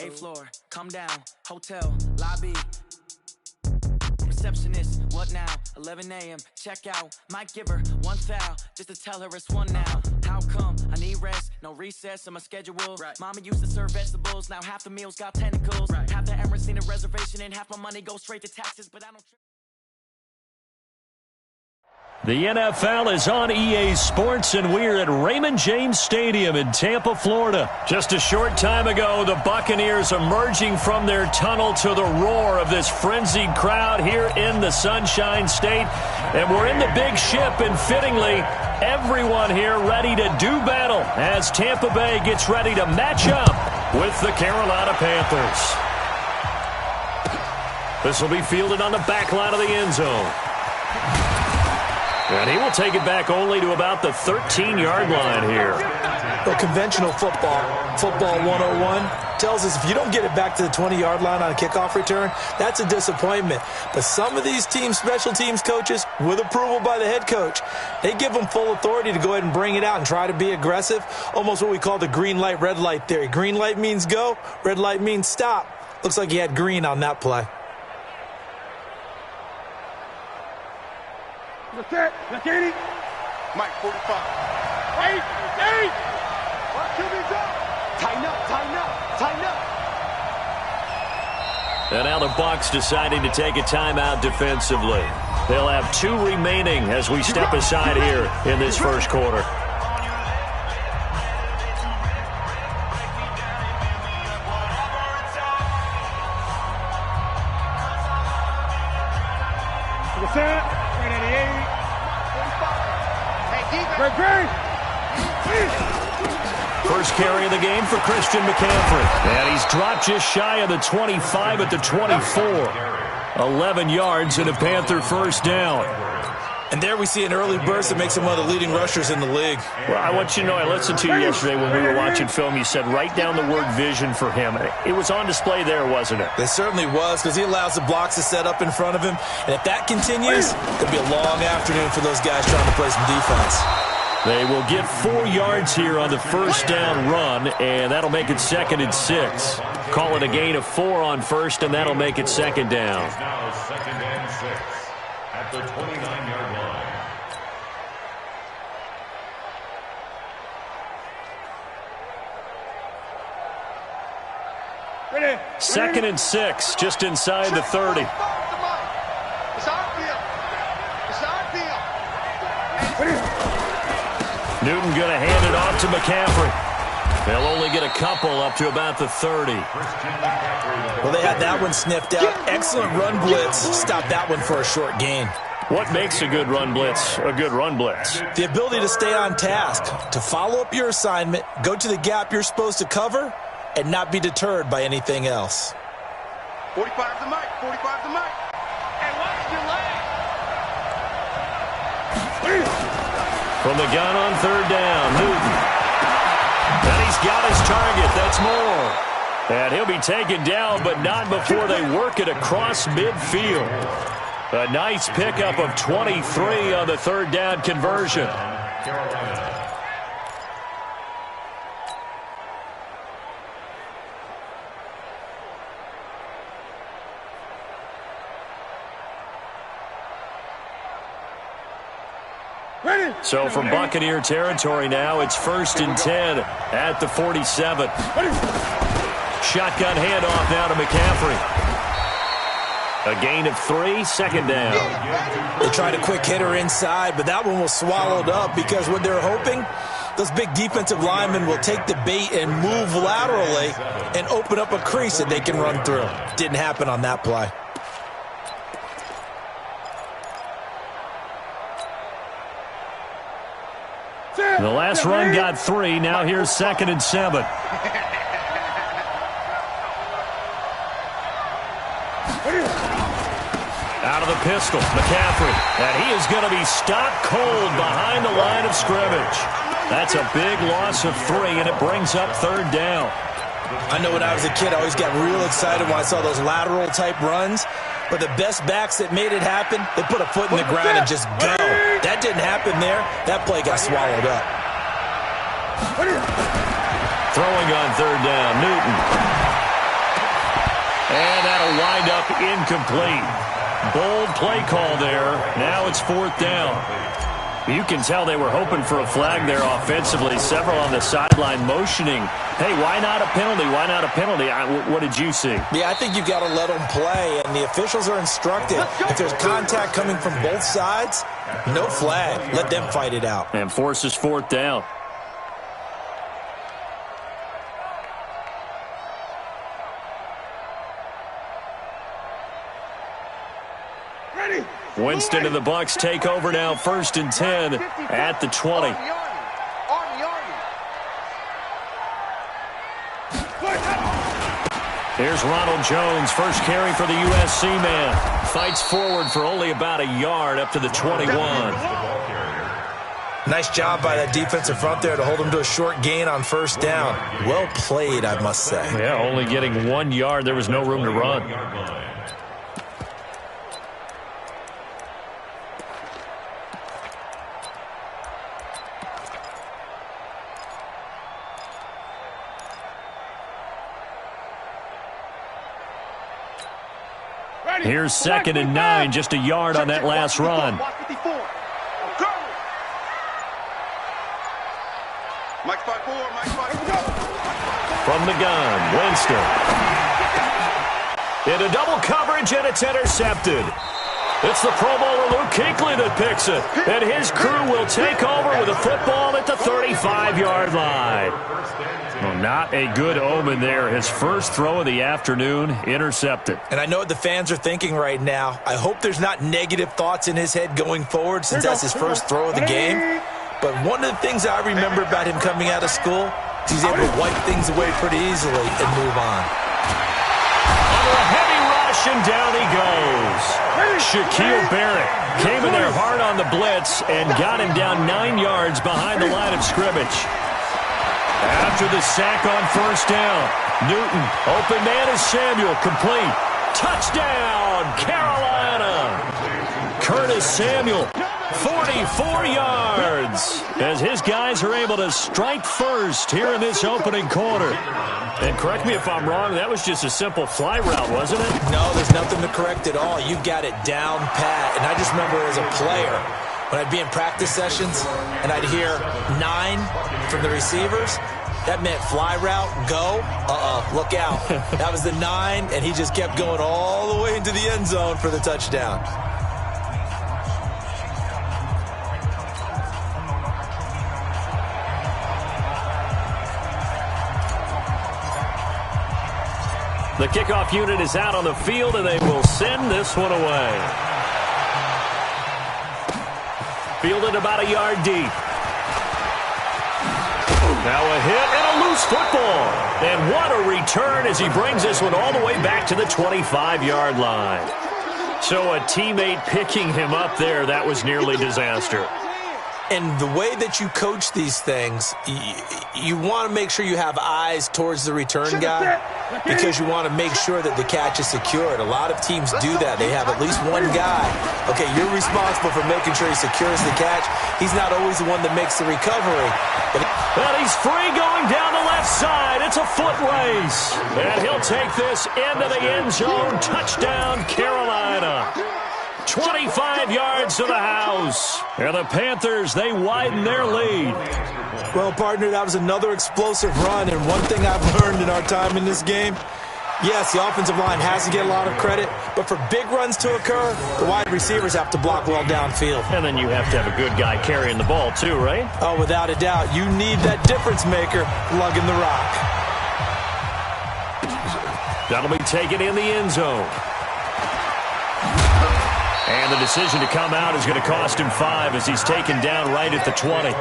8th floor, come down, hotel, lobby. Receptionist, what now? 11 a.m., check out. Might give her one foul, just to tell her it's one now. How come? I need rest, no recess in my schedule. Right. Mama used to serve vegetables, now half the meals got tentacles. Right. Half the Emirates need a reservation and half my money goes straight to taxes, but I don't... The NFL is on EA Sports, and we're at Raymond James Stadium in Tampa, Florida. Just a short time ago, the Buccaneers emerging from their tunnel to the roar of this frenzied crowd here in the Sunshine State. And we're in the big ship, and fittingly, everyone here ready to do battle as Tampa Bay gets ready to match up with the Carolina Panthers. This will be fielded on the back line of the end zone. And he will take it back only to about the 13-yard line here. Well, conventional football 101, tells us if you don't get it back to the 20-yard line on a kickoff return, that's a disappointment. But some of these special teams coaches, with approval by the head coach, they give them full authority to go ahead and bring it out and try to be aggressive, almost what we call the green light, red light theory. Green light means go, red light means stop. Looks like he had green on that play. That's it. That's 80. Mike, 45. 8. QB's up. Tighten up. And now the Bucs deciding to take a timeout defensively. They'll have 2 remaining as we step aside here in this first quarter. What's that? First carry of the game for Christian McCaffrey. And he's dropped just shy of the 25 at the 24. 11 yards and a Panther first down. And there we see an early burst that makes him one of the leading rushers in the league. Well, I want you to know, I listened to you yesterday when we were watching film. You said write down the word vision for him. It was on display there, wasn't it? It certainly was, because he allows the blocks to set up in front of him. And if that continues, it could be a long afternoon for those guys trying to play some defense. They will get 4 yards here on the first down run, and that'll make it 2nd and 6. Call it a gain of 4 on first, and that'll make it 2nd down. It's now 2nd and 6 at the 29-yard line. Ready. 2nd and 6, just inside the 30. It's our field. Newton going to hand it off to McCaffrey. They'll only get a couple up to about the 30. Well, they had that one sniffed out. Excellent run blitz. Stop that one for a short gain. What makes a good run blitz a good run blitz? The ability to stay on task, to follow up your assignment, go to the gap you're supposed to cover, and not be deterred by anything else. 45 to Mike. And watch your leg. From the gun on 3rd down, Newton. And he's got his target. That's more. And he'll be taken down, but not before they work it across midfield. A nice pickup of 23 on the 3rd down conversion. So from Buccaneer territory now, it's 1st and 10 at the 47. Shotgun handoff now to McCaffrey. A gain of 3, 2nd down. They tried a quick hitter inside, but that one was swallowed up because what they're hoping, those big defensive linemen will take the bait and move laterally and open up a crease that they can run through. Didn't happen on that play. The last run got 3. Now here's 2nd and 7. Out of the pistol, McCaffrey. And he is going to be stopped cold behind the line of scrimmage. That's a big loss of 3, and it brings up 3rd down. I know when I was a kid, I always got real excited when I saw those lateral-type runs. But the best backs that made it happen, they put a foot in the ground and just go. That didn't happen there. That play got swallowed up. Throwing on 3rd down, Newton. And that'll wind up incomplete. Bold play call there. Now it's 4th down. You can tell they were hoping for a flag there offensively. Several on the sideline motioning, hey, why not a penalty? Why not a penalty? What did you see? Yeah, I think you got to let them play, and the officials are instructed. If there's contact coming from both sides, no flag. Let them fight it out. And forces 4th down. Winston and the Bucs take over now, 1st and 10 at the 20. Here's Ronald Jones, first carry for the USC man. Fights forward for only about a yard up to the 21. Nice job by that defensive front there to hold him to a short gain on 1st down. Well played, I must say. Yeah, only getting 1 yard. There was no room to run. Here's 2nd and 9, just a yard on that last run. From the gun, Winston. Into double coverage, and it's intercepted. It's the Pro Bowler Luke Kuechly that picks it. And his crew will take over with a football at the 35-yard line. Well, not a good omen there. His first throw of the afternoon, intercepted. And I know what the fans are thinking right now. I hope there's not negative thoughts in his head going forward since that's his first throw of the game. But one of the things I remember about him coming out of school, he's able to wipe things away pretty easily and move on. Under a heavy rush, and down he goes. Shaquille Barrett came in there hard on the blitz and got him down 9 yards behind the line of scrimmage. After the sack on 1st down, Newton, open man is Samuel, complete. Touchdown, Carolina! Curtis Samuel, 44 yards, as his guys are able to strike first here in this opening quarter. And correct me if I'm wrong, that was just a simple fly route, wasn't it? No, there's nothing to correct at all. You got it down pat. And I just remember as a player, when I'd be in practice sessions and I'd hear 9 from the receivers, that meant fly route, go, look out. That was the 9, and he just kept going all the way into the end zone for the touchdown. The kickoff unit is out on the field, and they will send this one away. Fielded about a yard deep. Now a hit and a loose football. And what a return as he brings this one all the way back to the 25-yard line. So a teammate picking him up there, that was nearly disaster. And the way that you coach these things, you want to make sure you have eyes towards the return guy because you want to make sure that the catch is secured. A lot of teams do that. They have at least one guy. Okay, you're responsible for making sure he secures the catch. He's not always the one that makes the recovery. Well, he's free going down the left side. It's a foot race. And he'll take this into the end zone. Touchdown, Carolina. 25 yards to the house. And the Panthers, they widen their lead. Well, partner, that was another explosive run. And one thing I've learned in our time in this game, yes, the offensive line has to get a lot of credit, but for big runs to occur, the wide receivers have to block well downfield. And then you have to have a good guy carrying the ball too, right? Oh, without a doubt. You need that difference maker lugging the rock. That'll be taken in the end zone. And the decision to come out is going to cost him 5 as he's taken down right at the 20.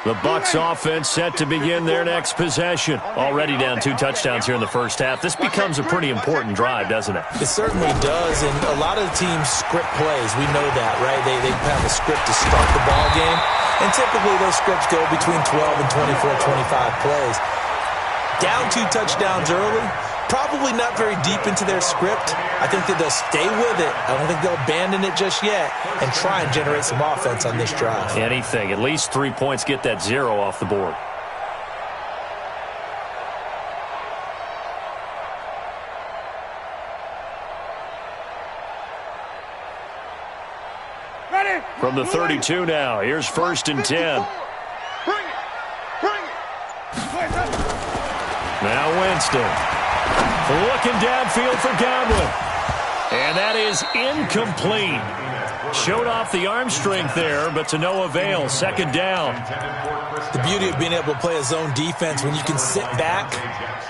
The Bucs offense set to begin their next possession. Already down 2 touchdowns here in the first half. This becomes a pretty important drive, doesn't it? It certainly does, and a lot of the teams script plays. We know that, right? They have a script to start the ball game, and typically those scripts go between 12 and 24, 25 plays. Down 2 touchdowns early, probably not very deep into their script. I think that they'll stay with it. I don't think they'll abandon it just yet and try and generate some offense on this drive. Anything. At least 3 points, get that 0 off the board. Ready? From the 32 now, here's 1st and 10. Bring it. Now Winston. Looking downfield for Godwin. And that is incomplete. Showed off the arm strength there, but to no avail. 2nd down. The beauty of being able to play a zone defense when you can sit back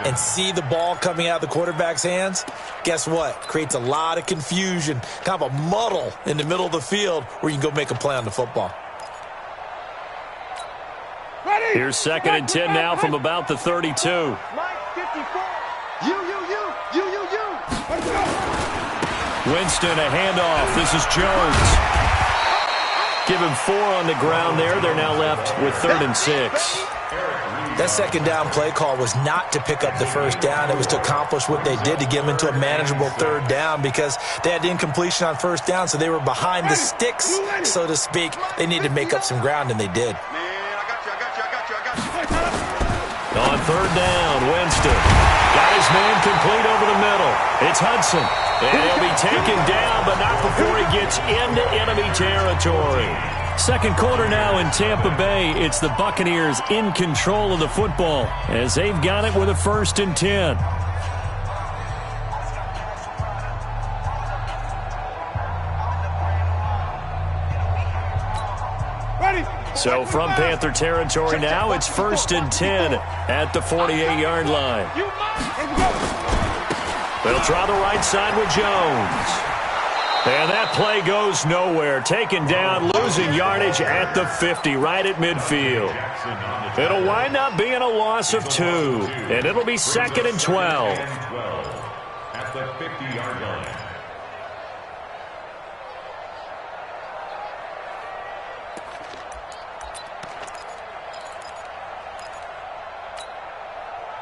and see the ball coming out of the quarterback's hands, guess what? Creates a lot of confusion, kind of a muddle in the middle of the field where you can go make a play on the football. Here's 2nd and 10 now from about the 32. Mike 54. You. Let's go. Winston, a handoff. This is Jones. Give him 4 on the ground there. They're now left with 3rd and 6. That 2nd down play call was not to pick up the 1st down. It was to accomplish what they did to get them into a manageable 3rd down because they had incompletion on 1st down, so they were behind the sticks, so to speak. They needed to make up some ground, and they did. Man, I got you. On 3rd down, Winston got his man complete over the middle. It's Hudson. And he'll be taken down, but not before he gets into enemy territory. 2nd quarter now in Tampa Bay. It's the Buccaneers in control of the football as they've got it with a 1st and 10. Ready. So from Panther territory now, it's 1st and 10 at the 48-yard line. You must. They'll try the right side with Jones. And that play goes nowhere. Taken down, losing yardage at the 50, right at midfield. It'll wind up being a loss of 2, and it'll be 2nd and 12. At the 50-yard line.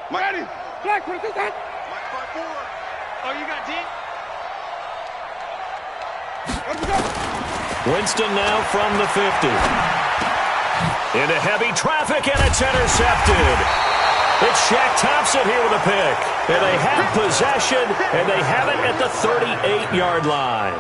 Ready. Black, what is that? Mike 54. Oh, you got deep? Let's go. Winston now from the 50. Into heavy traffic, and it's intercepted. It's Shaq Thompson here with a pick. And they have possession, and they have it at the 38-yard line.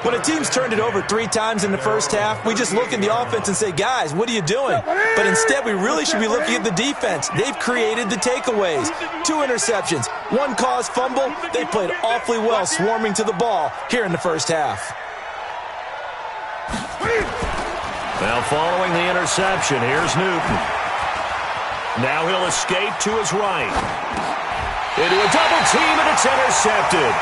When a team's turned it over 3 times in the 1st half, we just look at the offense and say, guys, what are you doing? But instead, we really should be looking at the defense. They've created the takeaways. 2 interceptions, 1 caused fumble. They played awfully well swarming to the ball here in the 1st half. Now following the interception, here's Newton. Now he'll escape to his right. Into a double team, and it's intercepted.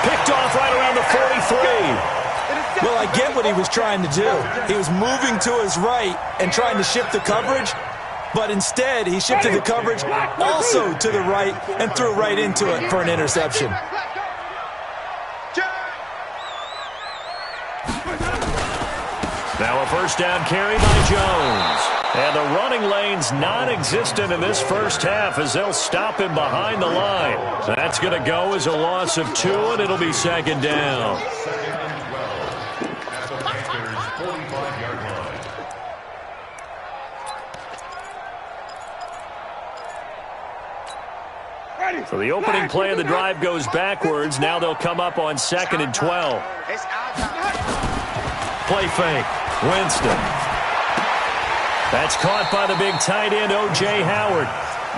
Picked off right around the 43. Well, I get what he was trying to do. He was moving to his right and trying to shift the coverage, but instead he shifted the coverage also to the right and threw right into it for an interception. Now a 1st down carry by Jones. And the running lane's non-existent in this 1st half as they'll stop him behind the line. That's going to go as a loss of 2, and it'll be 2nd down. 2nd and 12. At the Panthers' 45-yard line. So the opening play of the drive goes backwards. Now they'll come up on 2nd and 12. Play fake. Winston. That's caught by the big tight end, O.J. Howard.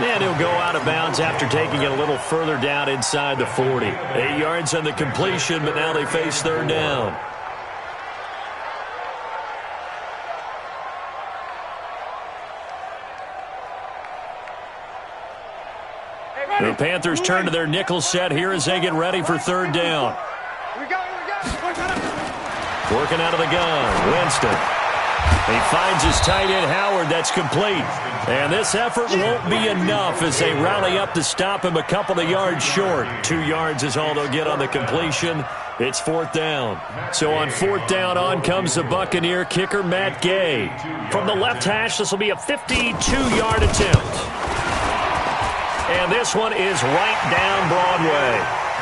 And he'll go out of bounds after taking it a little further down inside the 40. 8 yards on the completion, but now they face 3rd down. The Panthers turn to their nickel set here as they get ready for 3rd down. Working out of the gun, Winston. He finds his tight end, Howard. That's complete. And this effort won't be enough as they rally up to stop him a couple of yards short. 2 yards is all they'll get on the completion. It's 4th down. So on 4th down, on comes the Buccaneer kicker, Matt Gay. From the left hash, this will be a 52-yard attempt. And this one is right down Broadway.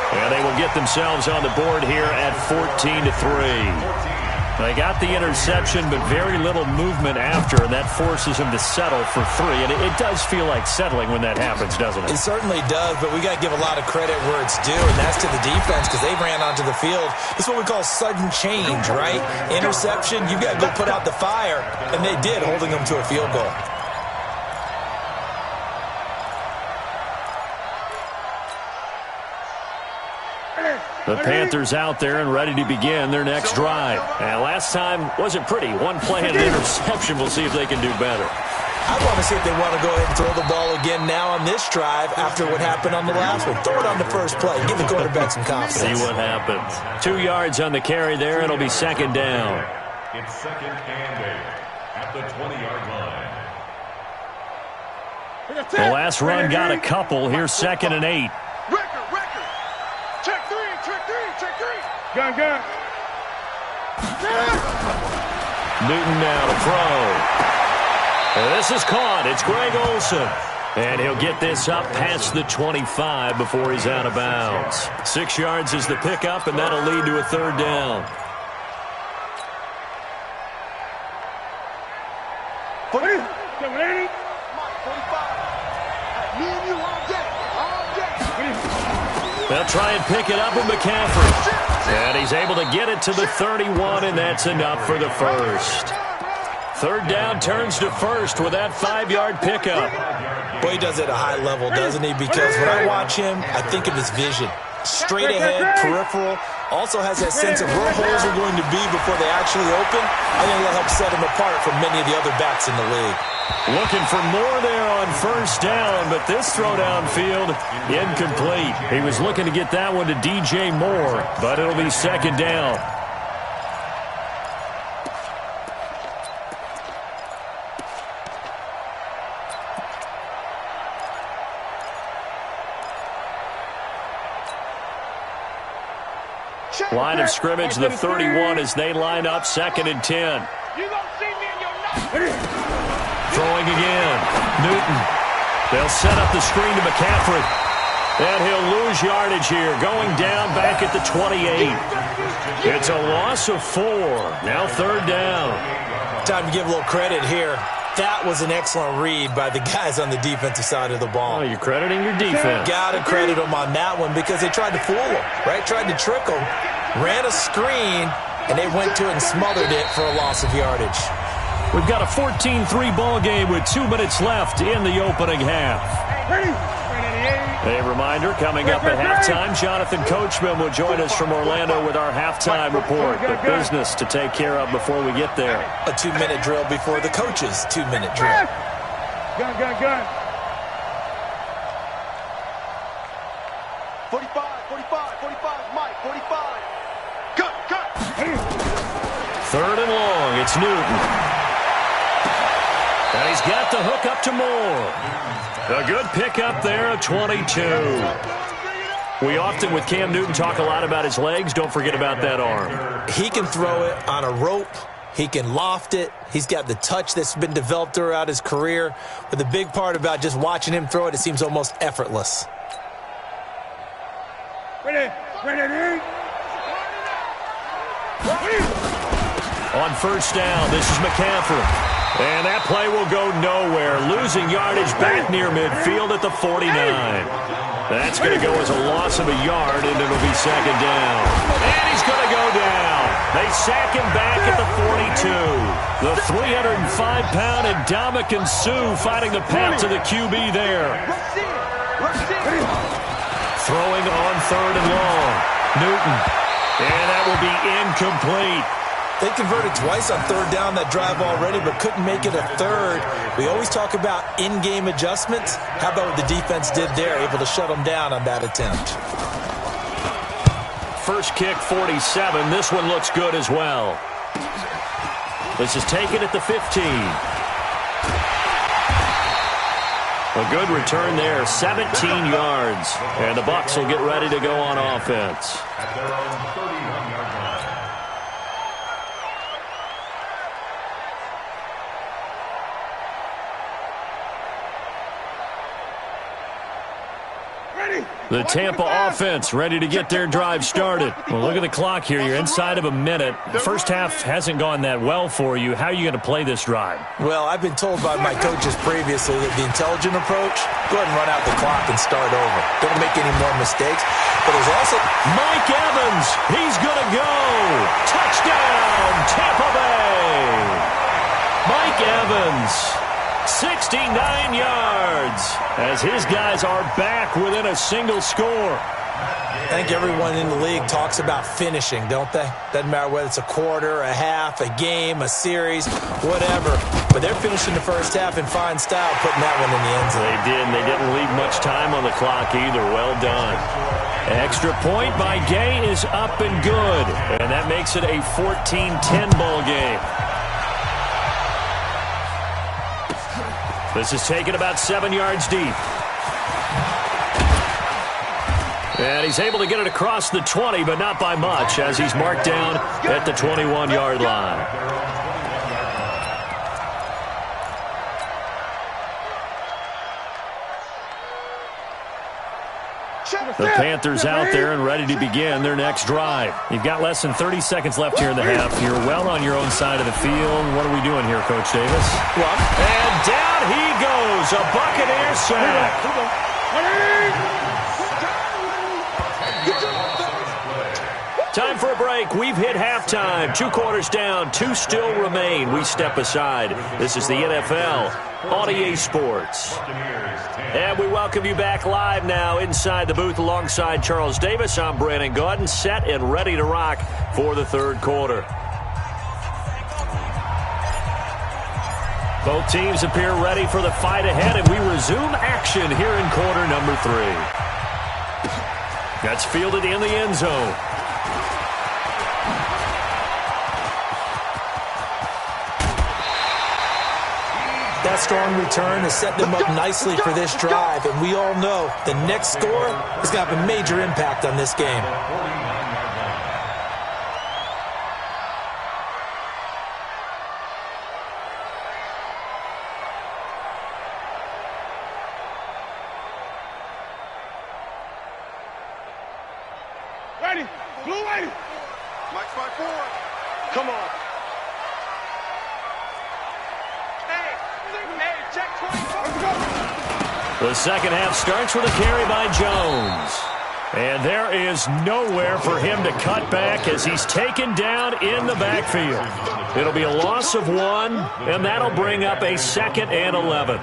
And they will get themselves on the board here at 14-3. They got the interception, but very little movement after, and that forces him to settle for 3. And it does feel like settling when that happens, doesn't it? It certainly does, but we got to give a lot of credit where it's due, and that's to the defense because they ran onto the field. This is what we call sudden change, right? Interception, you got to go put out the fire, and they did, holding them to a field goal. The Panthers out there and ready to begin their next drive. And last time wasn't pretty. One play and an interception. We'll see if they can do better. I want to see if they want to go ahead and throw the ball again now on this drive after what happened on the last one. Throw it on the first play. Give the quarterback some confidence. See what happens. 2 yards on the carry there. It'll be second down. It's second and 8 at the 20-yard line. The last run got a couple. Here's second and 8. Gun. Newton now to throw. This is caught. It's Greg Olsen. And he'll get this up past the 25 before he's out of bounds. 6 yards is the pickup, and that'll lead to a third down. They'll try and pick it up with McCaffrey. And he's able to get it to the 31, and that's enough for the first. Third down turns to first with that 5-yard pickup. Boy, he does it at a high level, doesn't he? Because when I watch him, I think of his vision. Straight ahead, peripheral. Also has that sense of where holes are going to be before they actually open. I think that'll help set him apart from many of the other backs in the league. Looking for more there on first down, but this throw downfield, incomplete. He was looking to get that one to DJ Moore, but it'll be second down. Line of scrimmage, the 31 as they line up second and 10. Throwing again. Newton. They'll set up the screen to McCaffrey. And he'll lose yardage here. Going down back at the 28. It's a loss of 4. Now third down. Time to give a little credit here. That was an excellent read by the guys on the defensive side of the ball. Oh, you're crediting your defense. Got to credit them on that one because they tried to fool them, right? Tried to trick them. Ran a screen, and they went to it and smothered it for a loss of yardage. We've got a 14-3 ball game with 2 minutes left in the opening half. A reminder, coming up at halftime, Jonathan Coachman will join us from Orlando with our halftime report. But business to take care of before we get there. A 2-minute drill before the coach's 2-minute drill. Gun. 45, Mike, 45. Gun. Third and long, it's Newton. And he's got the hook up to Moore. A good pickup there at 22. We often, with Cam Newton, talk a lot about his legs. Don't forget about that arm. He can throw it on a rope. He can loft it. He's got the touch that's been developed throughout his career. But the big part about just watching him throw it, it seems almost effortless. On first down, this is McCaffrey. And that play will go nowhere. Losing yardage back near midfield at the 49. That's going to go as a loss of a yard, and it'll be second down. And he's going to go down. They sack him back at the 42. The 305-pound Ndamukong Suh fighting the path to the QB there. Throwing on third and long. Newton. And that will be incomplete. They converted twice on third down that drive already, but couldn't make it a third. We always talk about in-game adjustments. How about what the defense did there, able to shut them down on that attempt? First kick, 47. This one looks good as well. This is taken at the 15. A good return there, 17 yards. And the Bucs will get ready to go on offense. At their own 31-yard line. The Tampa offense ready to get their drive started. Well, look at the clock here. You're inside of a minute. The first half hasn't gone that well for you. How are you going to play this drive? Well, I've been told by my coaches previously that the intelligent approach, go ahead and run out the clock and start over. Don't make any more mistakes. But there's also Mike Evans. He's going to go. Touchdown, Tampa Bay. Mike Evans. 69 yards as his guys are back within a single score. I think everyone in the league talks about finishing, don't they? Doesn't matter whether it's a quarter, a half, a game, a series, whatever. But they're finishing the first half in fine style, putting that one in the end zone. They did, and they didn't leave much time on the clock either. Well done. Extra point by Gay is up and good, and that makes it a 14-10 ball game. This is taken about 7 yards deep. And he's able to get it across the 20, but not by much, as he's marked down at the 21-yard line. The Panthers out there and ready to begin their next drive. You've got less than 30 seconds left here in the half. You're well on your own side of the field. What are we doing here, Coach Davis? And down he goes. A Buccaneer sack. Time for a break. We've hit halftime. 2 quarters down. 2 still remain. We step aside. This is the NFL on EA Sports. And we welcome you back live now inside the booth alongside Charles Davis. I'm Brandon Gaudin, set and ready to rock for the third quarter. Both teams appear ready for the fight ahead, and we resume action here in quarter number 3. That's fielded in the end zone. That strong return has set them up nicely for this drive, and we all know the next score is going to have a major impact on this game. Ready, blue ready. Mike's by 4. Come on. The second half starts with a carry by Jones. And there is nowhere for him to cut back as he's taken down in the backfield. It'll be a loss of 1, and that'll bring up a 2nd and 11.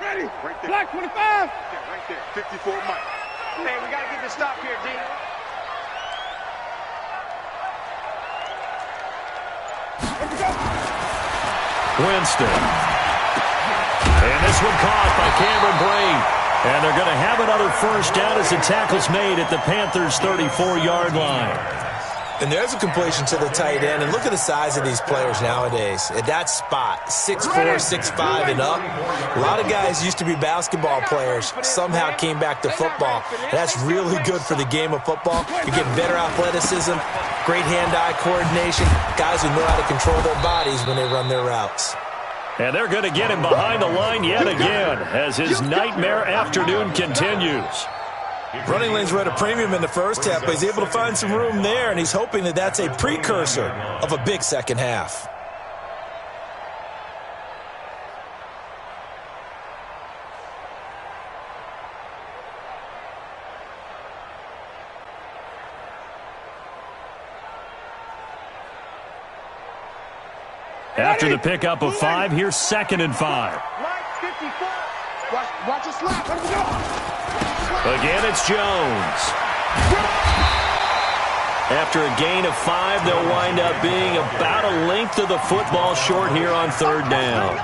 Ready, right there. Black 25. Yeah, right there. 54 Mike. Hey, we got to get this stop here, D. Winston. And this one caught by Cameron Brate. And they're going to have another first down as the tackle's made at the Panthers' 34-yard line. And there's a completion to the tight end. And look at the size of these players nowadays. At that spot, 6'4", 6'5", and up. A lot of guys used to be basketball players, somehow came back to football. And that's really good for the game of football. You're getting better athleticism, great hand-eye coordination, guys who know how to control their bodies when they run their routes. And they're going to get him behind the line yet again as his nightmare afternoon continues. Running lanes were at a premium in the first half, but he's able to find some room there, and he's hoping that that's a precursor of a big second half. After the pickup of 5, here's 2nd and 5. Watch your slap. Let him go. Again, it's Jones. After a gain of 5, they'll wind up being about a length of the football short here on 3rd down.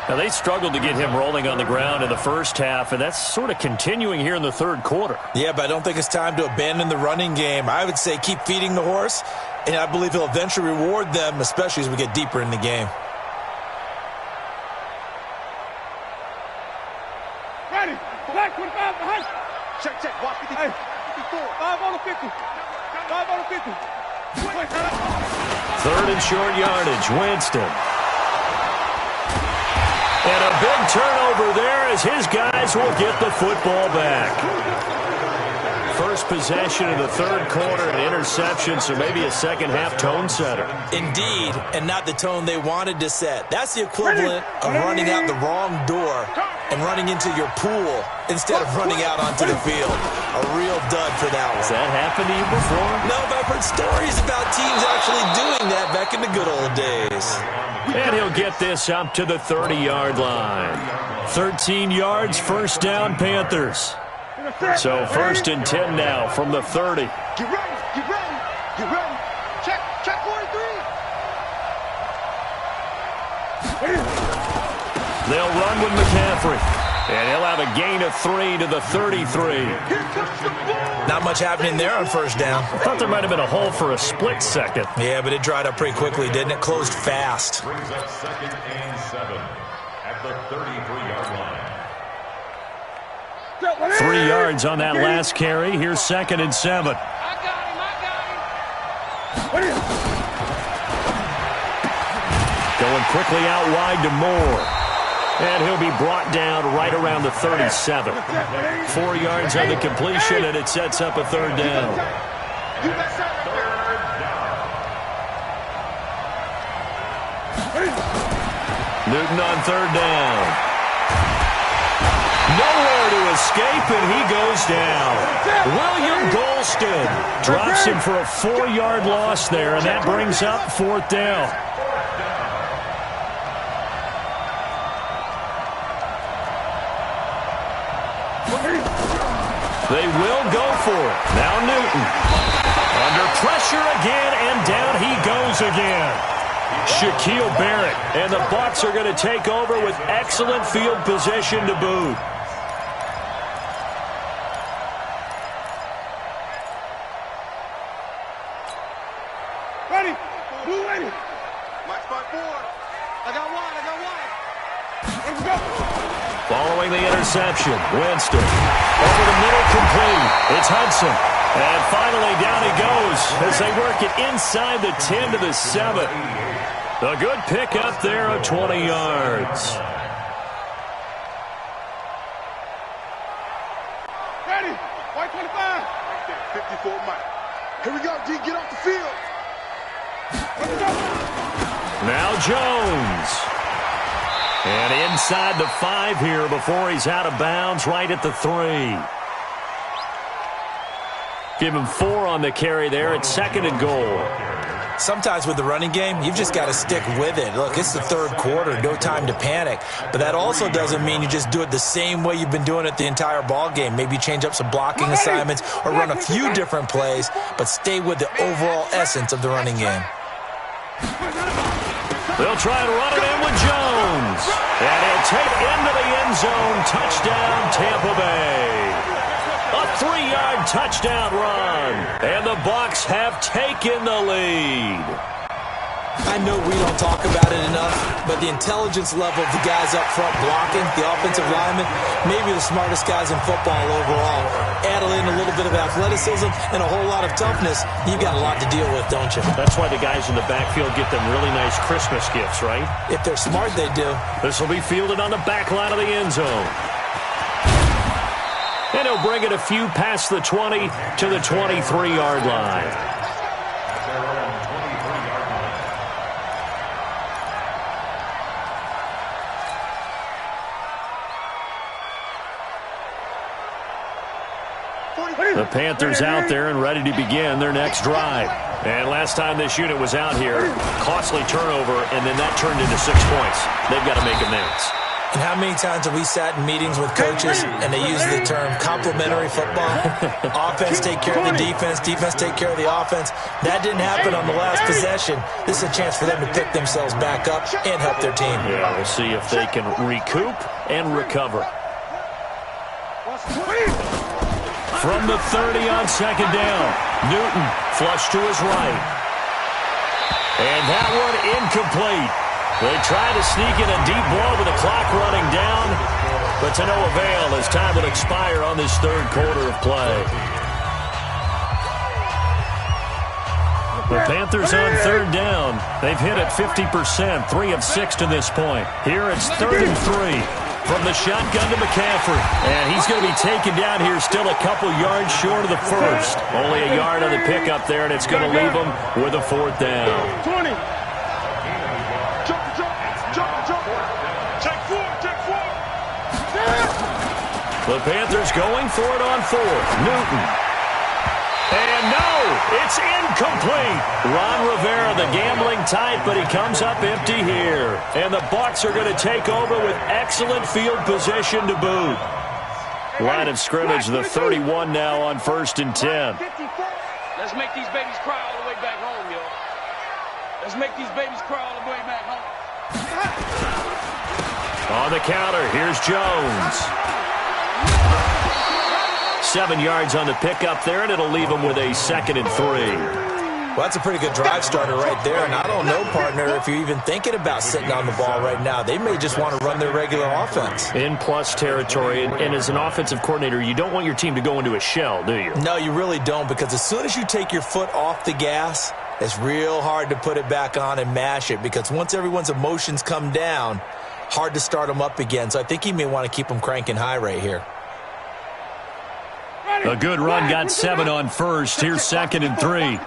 Now, they struggled to get him rolling on the ground in the first half, and that's sort of continuing here in the 3rd quarter. Yeah, but I don't think it's time to abandon the running game. I would say keep feeding the horse, and I believe he'll eventually reward them, especially as we get deeper in the game. Ready. Black 25 behind. Check, check. Watch 54. Hey. 54. 5 on the 50. 5 on the 50. Third and short yardage, Winston. And a big turnover there as his guys will get the football back. First possession of the third quarter, an interception, so maybe a second-half tone setter. Indeed, and not the tone they wanted to set. That's the equivalent of running out the wrong door and running into your pool instead of running out onto the field. A real dud for that one. Has that happened to you before? No, but I've heard stories about teams actually doing that back in the good old days. And he'll get this up to the 30-yard line. 13 yards, first down, Panthers. So first and 10 now from the 30. Get ready, get ready, get ready. Check, check 43. They'll run with McCaffrey. And he'll have a gain of 3 to the 33. Not much happening there on first down. I thought there might have been a hole for a split second. Yeah, but it dried up pretty quickly, didn't it? Closed fast. Brings up 2nd and 7 at the 33-yard line. 3 yards on that last carry. Here's 2nd and 7. Going quickly out wide to Moore. And he'll be brought down right around the 37. 4 yards on the completion, and it sets up a third down. Newton on third down. Nowhere to escape, and he goes down. William Golston drops him for a 4-yard loss there, and that brings up 4th down. They will go for it. Now Newton. Under pressure again, and down he goes again. Shaquille Barrett, and the Bucs are going to take over with excellent field position to boot. Ready. Blue ready. Mike spot 4. I got one, I got one. Let's go. Following the interception, Winston. Over the middle, complete. It's Hudson. And finally down he goes as they work it inside the 10 to the 7. A good pick up there of 20 yards. Ready. White 25. Right there, 54 Mike. Here we go, D. Get off the field. Let's go. Now Jones. And inside the 5 here before he's out of bounds right at the 3. Give him 4 on the carry there. It's 2nd and goal. Sometimes with the running game, you've just got to stick with it. Look, it's the third quarter, no time to panic. But that also doesn't mean you just do it the same way you've been doing it the entire ball game. Maybe change up some blocking assignments or run a few different plays, but stay with the overall essence of the running game. They'll try and run it in with Jones. And he'll take into the end zone. Touchdown, Tampa Bay. A 3-yard touchdown run. And the Bucs have taken the lead. I know we don't talk about it enough, but the intelligence level of the guys up front blocking, the offensive linemen, maybe the smartest guys in football overall. Add in a little bit of athleticism and a whole lot of toughness, you got a lot to deal with, don't you? That's why the guys in the backfield get them really nice Christmas gifts, right? If they're smart, they do. This will be fielded on the back line of the end zone. And he'll bring it a few past the 20 to the 23-yard line. The Panthers out there and ready to begin their next drive. And last time this unit was out here, costly turnover, and then that turned into 6 points. They've got to make amends. And how many times have we sat in meetings with coaches and they use the term complementary football? Offense take care of the defense, defense take care of the offense. That didn't happen on the last possession. This is a chance for them to pick themselves back up and help their team. Yeah, we'll see if they can recoup and recover. From the 30 on 2nd down, Newton flush to his right. And that one incomplete. They try to sneak in a deep ball with the clock running down, but to no avail as time will expire on this third quarter of play. The Panthers on third down. They've hit it 50%, 3 of 6 to this point. Here it's 3rd and 3 from the shotgun to McCaffrey. And he's going to be taken down here still a couple yards short of the first. Only a yard on the pickup there, and it's going to leave him with a 4th down. 20. The Panthers going for it on 4th. Newton. And no, it's incomplete. Ron Rivera, the gambling type, but he comes up empty here. And the Bucs are going to take over with excellent field position to boot. Line of scrimmage, the 31 now on 1st and 10. Let's make these babies cry all the way back home, yo. Let's make these babies cry all the way back home. On the counter, here's Jones. 7 yards on the pickup there, and it'll leave him with a 2nd and 3. Well, that's a pretty good drive starter right there, and I don't know, partner, if you're even thinking about sitting on the ball right now. They may just want to run their regular offense. In plus territory, and as an offensive coordinator, you don't want your team to go into a shell, do you? No, you really don't, because as soon as you take your foot off the gas, it's real hard to put it back on and mash it, because once everyone's emotions come down, hard to start them up again. So I think he may want to keep them cranking high right here. A good run, got 7 on 1st. Here's 2nd and 3. Hey, we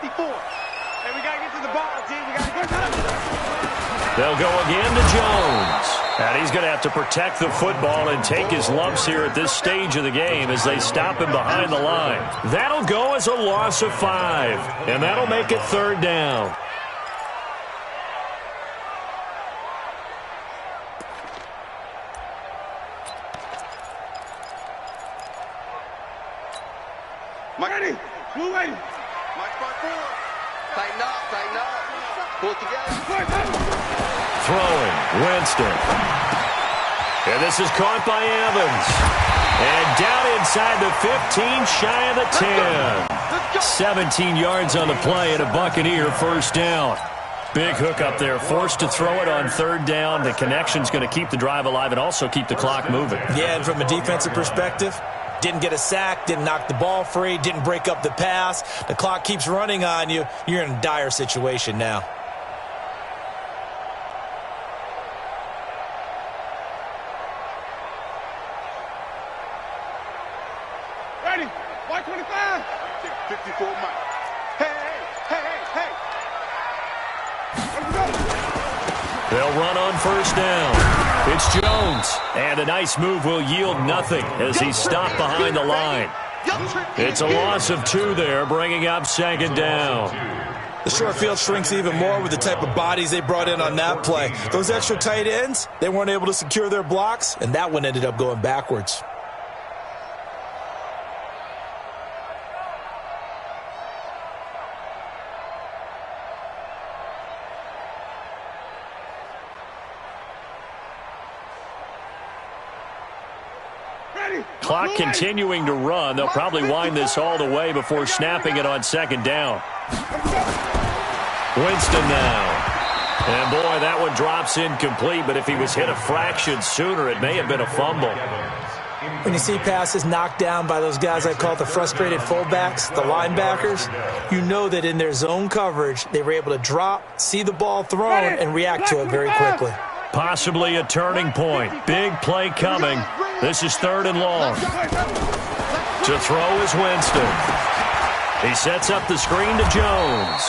got to get to the ball, team. We got to get to the They'll go again to Jones. And he's going to have to protect the football and take his lumps here at this stage of the game as they stop him behind the line. That'll go as a loss of 5, and that'll make it 3rd down. Ready. Blue ready. Mike front 4. Tighten up, tighten up. Pull it together. Throwing, Winston. And this is caught by Evans. And down inside the 15, shy of the 10. 17 yards on the play and a Buccaneer 1st down. Big hook up there, forced to throw it on 3rd down. The connection's going to keep the drive alive and also keep the clock moving. Yeah, and from a defensive perspective, didn't get a sack, didn't knock the ball free, didn't break up the pass. The clock keeps running on you. You're in a dire situation now. Ready. White 25. 54 Mike. Hey, hey, hey, hey. Let's go. They'll run on 1st down. It's Jones. And a nice move will yield nothing as he's stopped behind the line. It's a loss of 2 there, bringing up 2nd down. The short field shrinks even more with the type of bodies they brought in on that play. Those extra tight ends, they weren't able to secure their blocks, and that one ended up going backwards. Clock continuing to run. They'll probably wind this all the way before snapping it on 2nd down. Winston now. And boy, that one drops incomplete, but if he was hit a fraction sooner, it may have been a fumble. When you see passes knocked down by those guys I call the frustrated fullbacks, the linebackers, you know that in their zone coverage, they were able to drop, see the ball thrown, and react to it very quickly. Possibly a turning point. Big play coming. This is 3rd and long. To throw is Winston. He sets up the screen to Jones.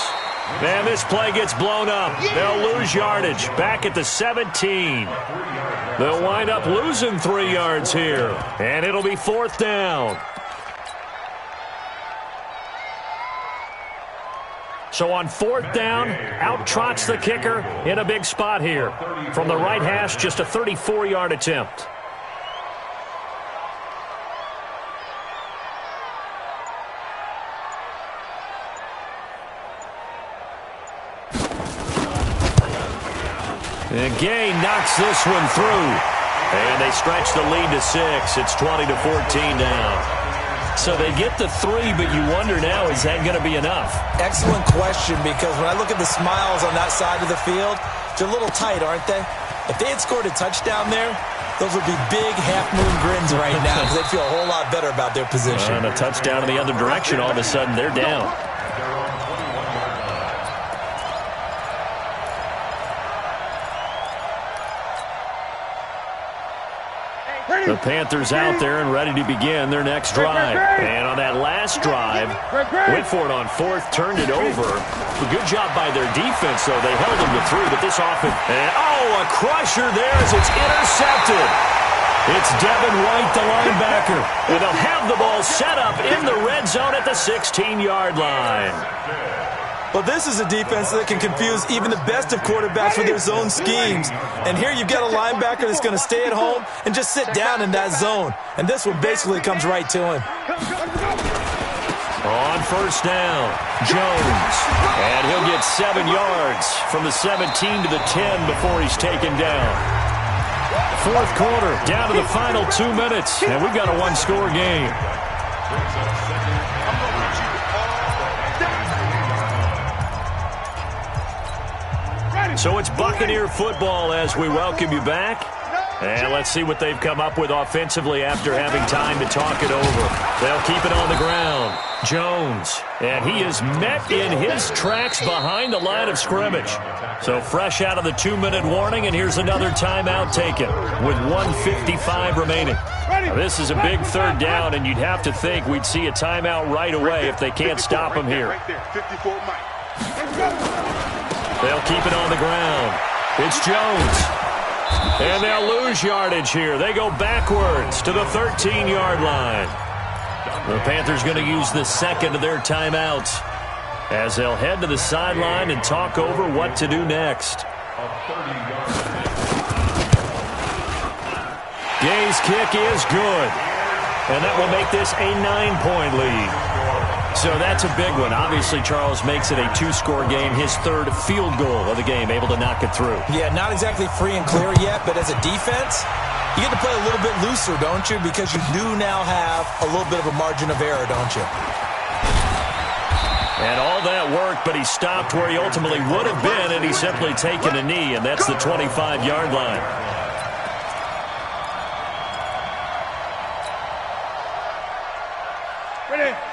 And this play gets blown up. They'll lose yardage back at the 17. They'll wind up losing 3 yards here. And it'll be 4th down. So on 4th down, out trots the kicker in a big spot here. From the right hash, just a 34-yard attempt. And Gay knocks this one through. And they stretch the lead to 6. It's 20-14 now. So they get the 3, but you wonder now, is that going to be enough? Excellent question, because when I look at the smiles on that side of the field, they're a little tight, aren't they? If they had scored a touchdown there, those would be big half-moon grins right now because they feel a whole lot better about their position. And a touchdown in the other direction, all of a sudden they're down. The Panthers out there and ready to begin their next drive. And on that last drive, went for it on fourth, turned it over. A good job by their defense, though. They held them to 3, but this offense... And, a crusher there as it's intercepted. It's Devin White, the linebacker. And they'll have the ball set up in the red zone at the 16-yard line. Well, this is a defense that can confuse even the best of quarterbacks with their zone schemes. And here you've got a linebacker that's going to stay at home and just sit down in that zone. And this one basically comes right to him. On first down, Jones. And he'll get 7 yards from the 17 to the 10 before he's taken down. Fourth quarter, down to the final 2 minutes. And we've got a one-score game. So it's Buccaneer football as we welcome you back. And let's see what they've come up with offensively after having time to talk it over. They'll keep it on the ground. Jones. And he is met in his tracks behind the line of scrimmage. So fresh out of the 2-minute warning, and here's another timeout taken with 1:55 remaining. Now, this is a big third down, and you'd have to think we'd see a timeout right away if they can't stop him here. They'll keep it on the ground. It's Jones. And they'll lose yardage here. They go backwards to the 13-yard line. The Panthers going to use the second of their timeouts as they'll head to the sideline and talk over what to do next. Gay's kick is good. And that will make this a 9-point lead. So that's a big one. Obviously, Charles makes it a 2-score game. His third field goal of the game, able to knock it through. Yeah, not exactly free and clear yet, but as a defense, you get to play a little bit looser, don't you? Because you do now have a little bit of a margin of error, don't you? And all that worked, but he stopped where he ultimately would have been, and he's simply taken a knee, and that's the 25-yard line.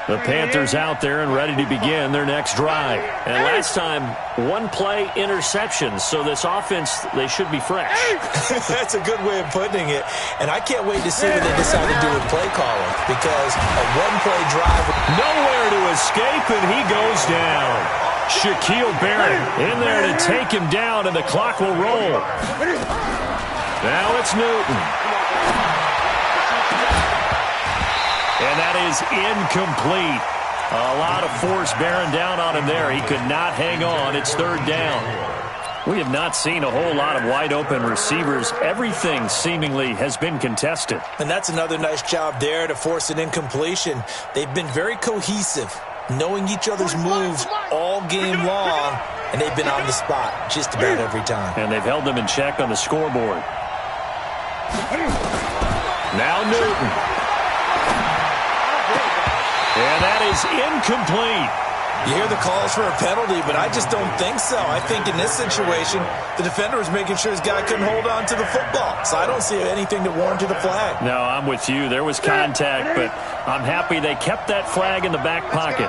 The Panthers out there and ready to begin their next drive. And last time, 1-play interceptions. So this offense, they should be fresh. That's a good way of putting it. And I can't wait to see what they decide to do with play calling. Because a 1-play drive... Nowhere to escape, and he goes down. Shaquille Barrett in there to take him down, and the clock will roll. Now it's Newton. And that is incomplete. A lot of force bearing down on him there. He could not hang on. It's third down. We have not seen a whole lot of wide-open receivers. Everything seemingly has been contested. And that's another nice job there to force an incompletion. They've been very cohesive, knowing each other's moves all game long, and they've been on the spot just about every time. And they've held them in check on the scoreboard. Now Newton. And that is incomplete. You hear the calls for a penalty, but I just don't think so. I think in this situation, the defender is making sure his guy couldn't hold on to the football. So I don't see anything to warrant the flag. No, I'm with you. There was contact, but I'm happy they kept that flag in the back pocket.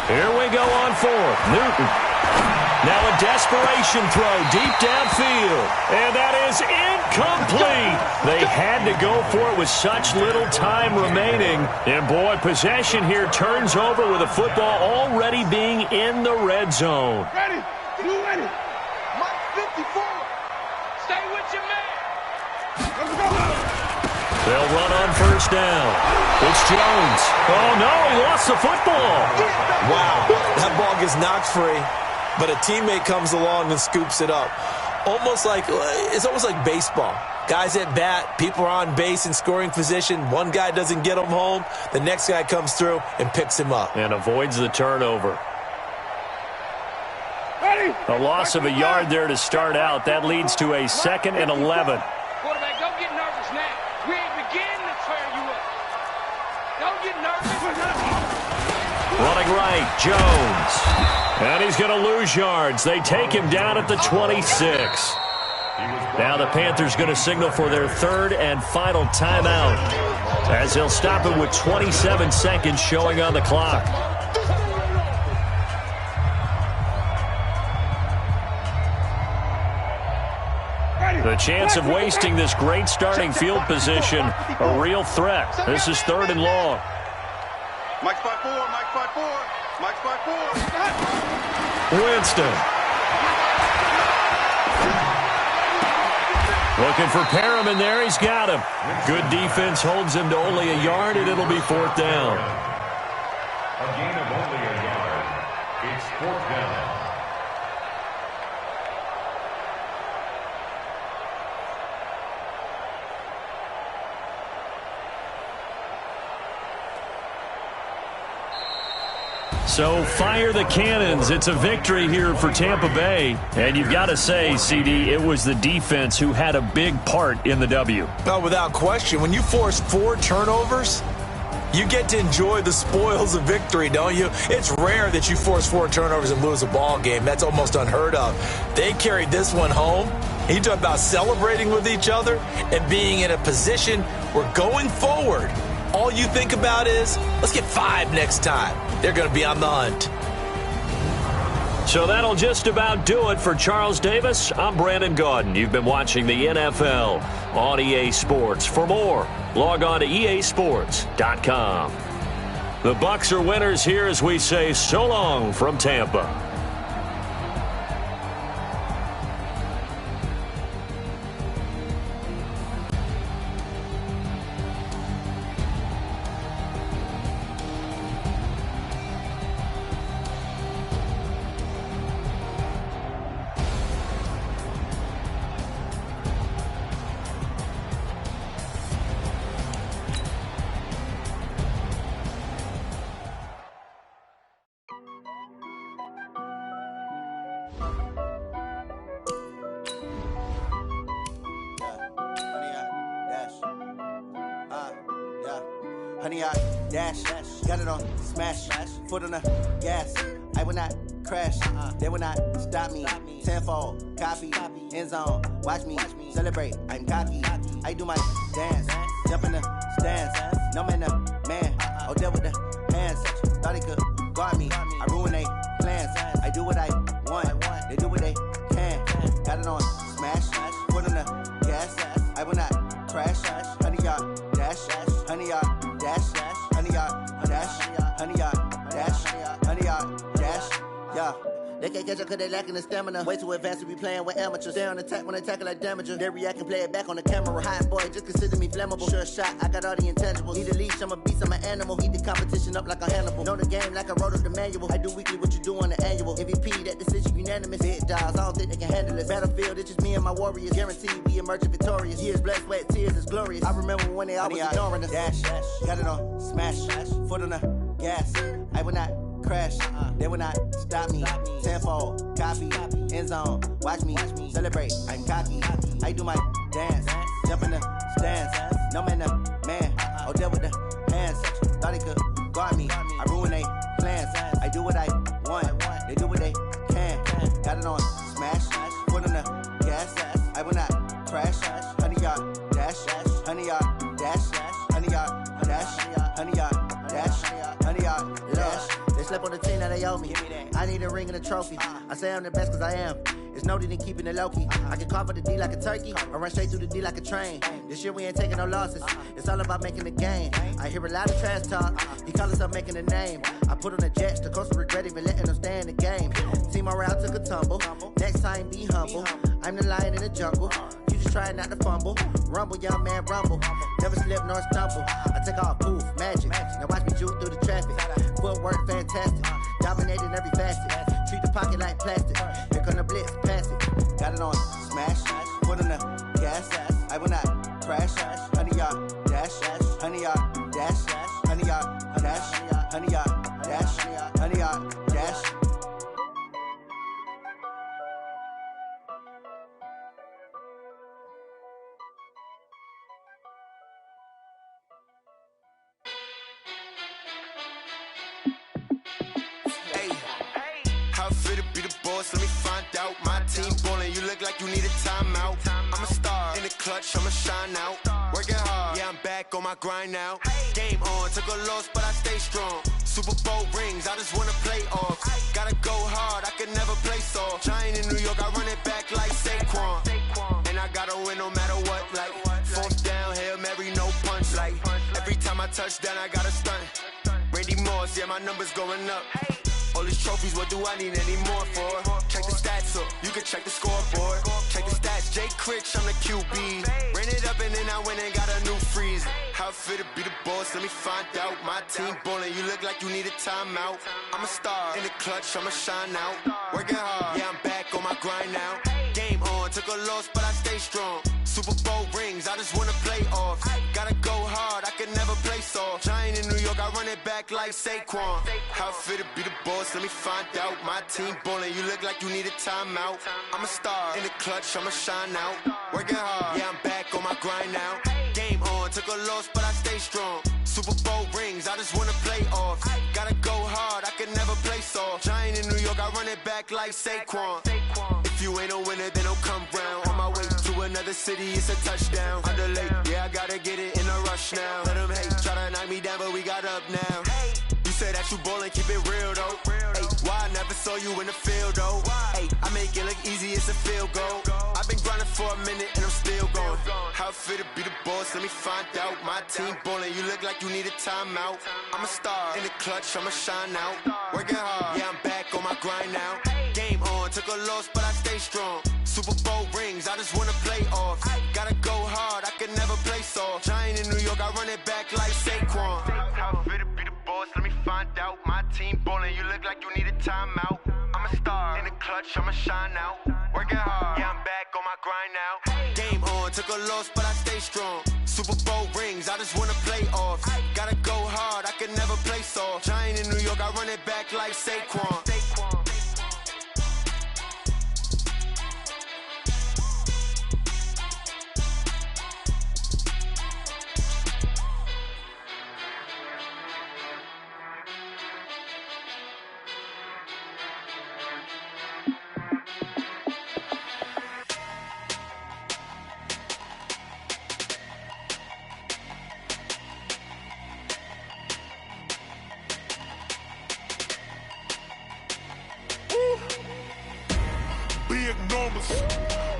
Here we go on fourth. Newton. Now a desperation throw deep downfield. And that is incomplete. They had to go for it with such little time remaining. And boy, possession here turns over with the football already being in the red zone. Ready? You ready? Mike 54. Stay with your man. Let's go. They'll run on first down. It's Jones. Oh, no, he lost the football. Wow, that ball gets knocked free. But a teammate comes along and scoops it up. It's almost like baseball. Guys at bat, people are on base in scoring position. One guy doesn't get him home. The next guy comes through and picks him up. And avoids the turnover. Ready? A loss of a yard there to start out. That leads to a 2nd and 11. Quarterback, don't get nervous now. We ain't beginning to tear you up. Don't get nervous. Running right, Jones. And he's going to lose yards. They take him down at the 26. Now the Panthers going to signal for their third and final timeout, as they'll stop it with 27 seconds showing on the clock. The chance of wasting this great starting field position, a real threat. This is 3rd and long. Mike's by 4, Mike's by 4, Mike's by 4. Winston. Looking for Perriman there. He's got him. Good defense holds him to only a yard, and it'll be 4th down. A gain of only a yard. It's 4th down. So fire the cannons. It's a victory here for Tampa Bay. And you've got to say, CD, it was the defense who had a big part in the W. No, without question. When you force 4 turnovers, you get to enjoy the spoils of victory, don't you? It's rare that you force 4 turnovers and lose a ball game. That's almost unheard of. They carried this one home. You talk about celebrating with each other and being in a position where going forward, all you think about is, let's get 5 next time. They're going to be on the hunt. So that'll just about do it for Charles Davis. I'm Brandon Gaudin. You've been watching the NFL on EA Sports. For more, log on to easports.com. The Bucs are winners here as we say so long from Tampa. Honey, I dash, got it on smash, foot on the gas. I will not crash, they will not stop me. Tenfold, copy, end zone, watch me celebrate. I'm cocky, I do my dance, jump in the stands. No man, the man, oh, there with the hands. Thought he could guard me, I ruin they plans. I do what I want, they do what they can. Got it on smash, foot on the gas. I will not crash, honey, y'all dash, honey, y'all dash, honey, y'all dash, honey, y'all dash, honey, y'all dash, yeah. They can't catch up cause they lacking the stamina. Way too advanced to be playing with amateurs. Stay on attack when they tackle like damager. They react and play it back on the camera. Hot boy, just consider me flammable. Sure shot, I got all the intangibles. Need a leash, I'm a beast, I'm an animal. Eat the competition up like a Hannibal. Know the game like I wrote up the manual. I do weekly what you do on the annual. MVP, that decision unanimous. Big dogs, I don't think they can handle it. Battlefield, it's just me and my warriors. Guaranteed we emerge victorious. Years, blood, sweat, tears, is glorious. I remember when they always ignoring us. Dash, got it on smash, foot on the gas. I will not crash, they will not stop me. Tenfold, copy, end zone, watch me celebrate. I'm cocky, I do my dance, jump in the stands. No man, the man, oh, there with the hands. Thought he could guard me, I ruin they plans. I do what I want, they do what they can. Got it on smash, foot on the gas. I will not crash, honey, y'all dash, honey, y'all dash, honey, y'all dash, honey, y'all dash, honey, y'all dash. They slept on the team that they owe me. I need a ring and a trophy. I say I'm the best cause I am. It's no need in keeping it low-key. I can carve up the D like a turkey or run straight through the D like a train. This year we ain't taking no losses. It's all about making the game. I hear a lot of trash talk. He call himself making a name. I put on the Jets. The coach will regret even letting them stay in the game. Team morale took a tumble. Next time be humble. I'm the lion in the jungle. You just try not to fumble. Rumble, young man, rumble. Never slip nor stumble. I take off, poof, magic. Now watch me juke through the traffic. Footwork fantastic. Dominating every facet. Treat the pocket like plastic. Here come the blitz, pass it. Got it on smash. Foot on the gas. I will not crash. Honey, y'all dash. Honey, y'all dash. Honey, y'all dash. Honey, y'all dash. Honey, y'all dash. How fit to be the boss? Let me find out my team ballin', you look like you need a timeout. I'm a star in the clutch, I'ma shine out. Working hard, yeah, I'm back on my grind now. Game on, took a loss, but I stay strong. Super Bowl rings, I just wanna play off. Gotta go hard, I can never play soft. Giant in New York, I run it back like Saquon. And I gotta win no matter what, like fourth down, Hail Mary, no punch. Like every time I touch down, I gotta stunt. Randy Moss, yeah, my numbers going up. All these trophies, what do I need any more for? Check the stats up, you can check the scoreboard. Check the stats, Jay Critch, I'm the QB. Ran it up and then I went and got a new freeze. How it feel to be the boss, let me find out. My team ballin', you look like you need a timeout. I'm a star in the clutch, I'ma shine out. Working hard, yeah, I'm back on my grind now. Game on, took a loss, but I stay strong. Super Bowl rings, I just wanna play off. Gotta go hard, I can never play soft. Giant in New York, I run it back like Saquon. How it feel to be the boss, let me find out. My team ballin', you look like you need a timeout. I'm a star in the clutch, I'ma shine out. Working hard, yeah, I'm back on my grind now. Game on, took a loss, but I stay strong. Super Bowl rings, I just wanna play off. Gotta go hard, I can never play soft. Giant in New York, I run it back like Saquon. If you ain't a winner, then don't come round. On my way to another city, it's a touchdown. Underlay, yeah, I gotta get it in a rush now. Let them hate, try to knock me down, but we got up now. You say that you ballin', keep it real though. Hey, why I never saw you in the field though? Hey, I make it look easy, it's a field goal. I've been grinding for a minute and I'm still going. How it feel to be the boss, let me find out. My team ballin', you look like you need a timeout. I'm a star in the clutch, I'ma shine out. Working hard, yeah, I'm back on my grind now. Game on, took a loss, but I stay strong. Super Bowl rings, I just wanna play off. Gotta go hard, I can never play soft. Giant in New York, I run it back like Saquon. How it feel to be the boss, let me find out. My team ballin', you look like you need a timeout. I'm a star in the clutch, I'ma shine out. Working hard, yeah, I'm back on my grind now. Game on, took a loss, but I stay strong. Super Bowl rings, I just wanna play off. Gotta go hard, I can never play soft. Giant in New York, I run it back like Saquon.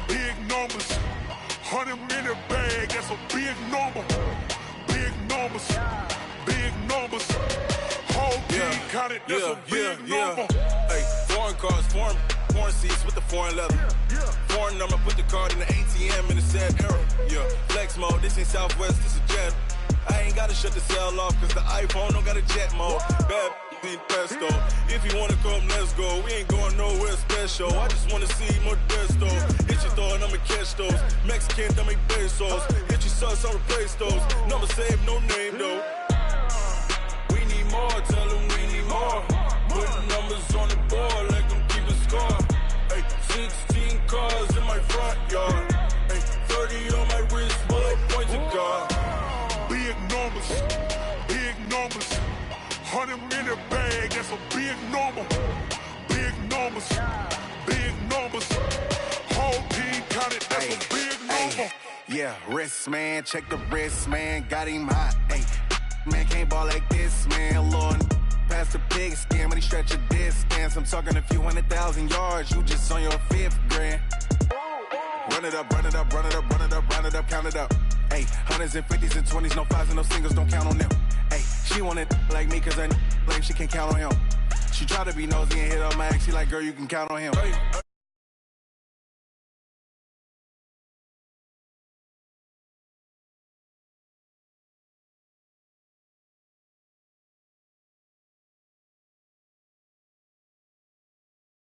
Big numbers, 100-minute bag, that's a big number. Big numbers, whole team counted, that's a big number. Hey, foreign cars, foreign seats with the foreign leather. Foreign number, put the card in the ATM in the sad era. Yeah, flex mode, this ain't Southwest, this is Jet. I ain't gotta shut the cell off, cause the iPhone don't got a jet mode. Bad need pesto. If you wanna come, let's go. We ain't going nowhere special. I just wanna see more desto. Hit your throw and I'ma catch those. Mexican, I make pesos. Hit your sauce, I'll replace those. Number save, no name though. We need more, tell them we need more. Put numbers on the board, let them keep a score. Hey, 16 cars in my front yard. Hey, 30 on my wrist, bullet pointed car. Big numbers, 100-minute bag, that's a big number. Big numbers, whole team counted, that's a big number. Yeah, wrist man, check the wrist man, got him hot. Hey, man can't ball like this, man. Lord, past the pig skin when he stretch a distance. I'm talking a few 100,000 yards, you just on your 5th grand. Run it up, count it up. Hey, hundreds and 50s and 20s, no 5s and no singles, don't count on them. Hey, she want it like me, cause her lame, she can't count on him. She try to be nosy and hit up my ex, she like, girl, you can count on him.